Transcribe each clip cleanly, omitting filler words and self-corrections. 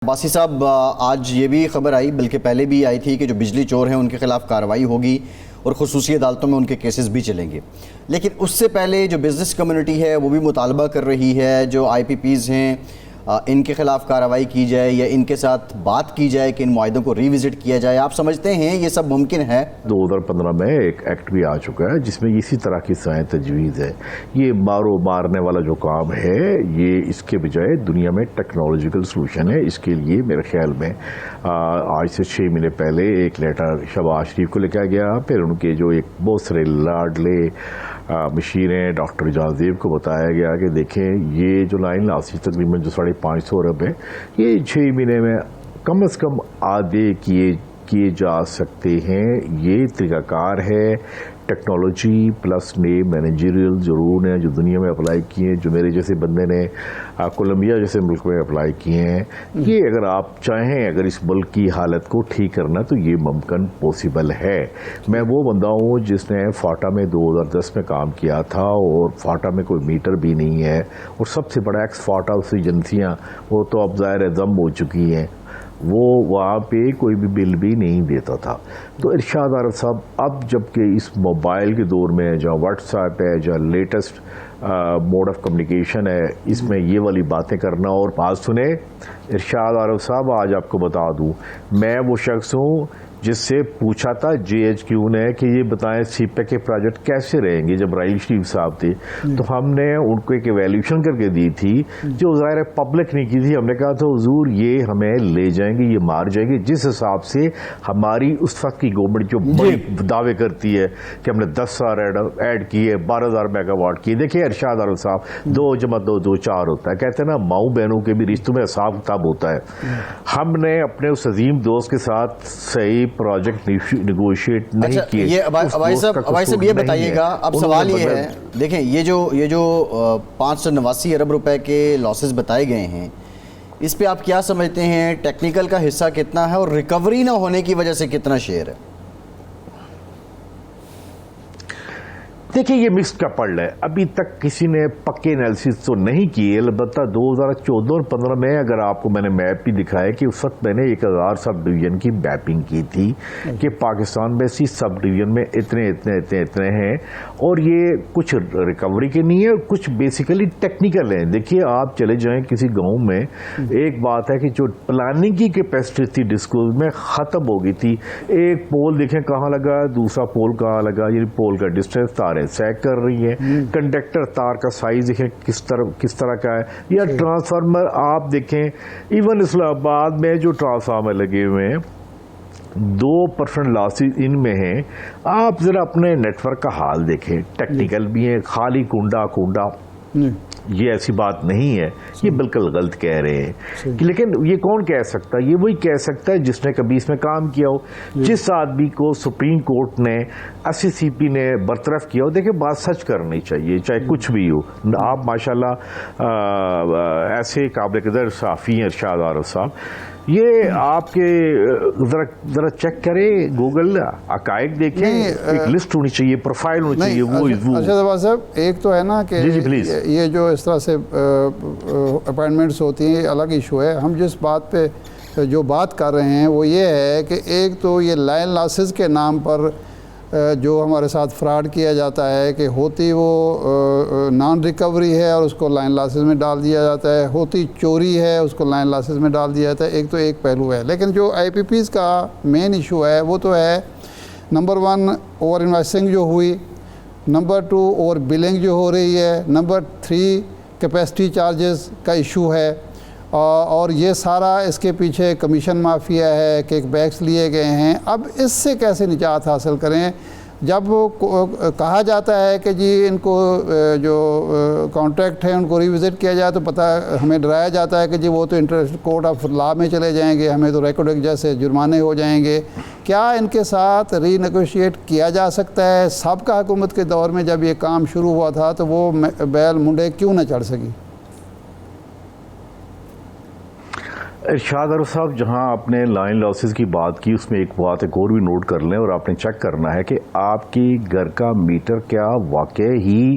باسی صاحب، آج یہ بھی خبر آئی، بلکہ پہلے بھی آئی تھی کہ جو بجلی چور ہیں ان کے خلاف کارروائی ہوگی اور خصوصی عدالتوں میں ان کے کیسز بھی چلیں گے. لیکن اس سے پہلے جو بزنس کمیونٹی ہے وہ بھی مطالبہ کر رہی ہے جو آئی پی پیز ہیں ان کے خلاف کارروائی کی جائے یا ان کے ساتھ بات کی جائے کہ ان معاہدوں کو ری وزٹ کیا جائے. آپ سمجھتے ہیں یہ سب ممکن ہے؟ 2015 میں ایک ایکٹ بھی آ چکا ہے جس میں اسی طرح کی سائیں تجویز ہے. یہ مارنے والا جو کام ہے یہ اس کے بجائے دنیا میں ٹیکنالوجیکل سلوشن ہے. اس کے لیے میرے خیال میں آج سے 6 مہینے پہلے ایک لیٹر شہباز شریف کو لکھا گیا. پھر ان کے جو ایک بہت سارے لاڈلے مشیریں ڈاکٹر جہانزیب کو بتایا گیا کہ دیکھیں یہ جو لائن لاسی تقریباً جو 550 ارب ہے یہ 6 مہینے میں کم از کم آدھے کیے جا سکتے ہیں. یہ طریقہ کار ہے. ٹیکنالوجی پلس نئے مینیجریل ضرور ہیں جو دنیا میں اپلائی کیے ہیں، جو میرے جیسے بندے نے کولمبیا جیسے ملک میں اپلائی کیے ہیں. یہ اگر آپ چاہیں اگر اس ملک کی حالت کو ٹھیک کرنا تو یہ ممکن پاسبل ہے. میں وہ بندہ ہوں جس نے فاٹا میں 2010 میں کام کیا تھا اور فاٹا میں کوئی میٹر بھی نہیں ہے اور سب سے بڑا ایکس فاٹا اس ایجنسیاں وہ تو اب ظاہر ضم ہو چکی ہیں. وہ وہاں پہ کوئی بھی بل بھی نہیں دیتا تھا. تو ارشاد عارف صاحب اب جب کہ اس موبائل کے دور میں جہاں واٹس ایپ ہے، جہاں لیٹسٹ موڈ آف کمیونیکیشن ہے، اس میں یہ والی باتیں کرنا اور بات سنیں. ارشاد عارف صاحب آج آپ کو بتا دوں میں وہ شخص ہوں جس سے پوچھا تھا جے ایچ کیو نے کہ یہ بتائیں سی پیک کے پروجیکٹ کیسے رہیں گے. جب راہیل شریف صاحب تھے تو ہم نے ان کو ایک ایویلیوشن کر کے دی تھی جو ظاہر پبلک نہیں کی تھی. ہم نے کہا تھا حضور یہ ہمیں لے جائیں گے، یہ مار جائیں گے. جس حساب سے ہماری اس وقت کی گورنمنٹ جو بڑے دعوے کرتی ہے کہ ہم نے 10,000 ایڈ کیے، 12,000 میگا واٹ کیے. دیکھیں ارشاد عارف صاحب 2 + 2 = 4 ہوتا ہے. کہتے ہیں نا ماؤں بہنوں کے بھی رشتوں میں حساب کتاب ہوتا ہے. ہم نے اپنے اس عظیم دوست کے ساتھ صحیح پروجیکٹ نیگوشیٹ نہیں کیے. یہ ابائی صاحب یہ بتائیے گا، اب سوال یہ ہے دیکھیں یہ جو 589 ارب روپے کے لاسز بتائے گئے ہیں اس پہ آپ کیا سمجھتے ہیں؟ ٹیکنیکل کا حصہ کتنا ہے اور ریکوری نہ ہونے کی وجہ سے کتنا شیئر ہے؟ دیکھیں یہ مکس کپلڈ ہے. ابھی تک کسی نے پکے انالیسس تو نہیں کیے. البتہ 2014 اور 15 میں اگر آپ کو میں نے میپ بھی دکھایا کہ اس وقت میں نے 1000 سب ڈویژن کی میپنگ کی تھی کہ پاکستان میں اسی سب ڈویژن میں اتنے ہیں اور یہ کچھ ریکوری کے نہیں ہے، کچھ بیسیکلی ٹیکنیکل ہیں. دیکھیے آپ چلے جائیں کسی گاؤں میں، ایک بات ہے کہ جو پلاننگ کی کیپیسٹی تھی ڈسکلوز میں ختم ہو گئی تھی. ایک پول دیکھیں کہاں لگا، دوسرا پول کہاں لگا، یہ پول کا ڈسٹینس تار سیک کر رہی ہے. کنڈکٹر تار کا سائز دیکھیں کس طرح کا ہے. یا ٹرانسفارمر آپ دیکھیں ایون اسلام آباد میں جو ٹرانسفارمر لگے ہوئے ہیں 2% لاسز ان میں ہیں. آپ ذرا اپنے نیٹ ورک کا حال دیکھیں، ٹیکنیکل بھی ہیں، خالی کنڈا یہ ایسی بات نہیں ہے. یہ بالکل غلط کہہ رہے ہیں. لیکن یہ کون کہہ سکتا ہے؟ یہ وہی کہہ سکتا ہے جس نے کبھی اس میں کام کیا ہو. جس آدمی کو سپریم کورٹ نے SCCP نے برطرف کیا ہو. دیکھیں بات سچ کرنی چاہیے چاہے کچھ بھی ہو. آپ ماشاءاللہ ایسے قابل قدر صحافی ہیں ارشاد عارف صاحب. یہ آپ کے ذرا چیک کریں گوگل حقائق دیکھیں. ایک لسٹ ہونی چاہیے، پروفائل ہونی چاہیے. وہ صاحب ایک تو ہے نا کہ یہ جو اس طرح سے اپائنٹمنٹس ہوتی ہیں الگ ایشو ہے. ہم جس بات پہ جو بات کر رہے ہیں وہ یہ ہے کہ ایک تو یہ لائن لاسز کے نام پر جو ہمارے ساتھ فراڈ کیا جاتا ہے کہ ہوتی وہ نان ریکوری ہے اور اس کو لائن لاسز میں ڈال دیا جاتا ہے، ہوتی چوری ہے اس کو لائن لاسز میں ڈال دیا جاتا ہے. ایک تو ایک پہلو ہے. لیکن جو آئی پی پیز کا مین ایشو ہے وہ تو ہے نمبر 1 اوور انوائسنگ جو ہوئی، نمبر 2 اوور بلنگ جو ہو رہی ہے، نمبر 3 کیپیسٹی چارجز کا ایشو ہے. اور یہ سارا اس کے پیچھے کمیشن مافیا ہے، کیک بیکس لیے گئے ہیں. اب اس سے کیسے نجات حاصل کریں جب کہا جاتا ہے کہ جی ان کو جو کانٹریکٹ ہیں ان کو ریوزٹ کیا جائے تو پتہ ہمیں ڈرایا جاتا ہے کہ جی وہ تو انٹرنیشنل کورٹ آف لا میں چلے جائیں گے، ہمیں تو ریکارڈ جیسے جرمانے ہو جائیں گے. کیا ان کے ساتھ ری نیگوشیٹ کیا جا سکتا ہے؟ سابقہ حکومت کے دور میں جب یہ کام شروع ہوا تھا تو وہ بیل منڈے کیوں نہ چڑھ سکی؟ ارشاد عارف صاحب جہاں آپ نے لائن لاسز کی بات کی اس میں ایک بات ایک اور بھی نوٹ کر لیں اور آپ نے چیک کرنا ہے کہ آپ کی گھر کا میٹر کیا واقع ہی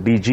DG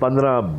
$15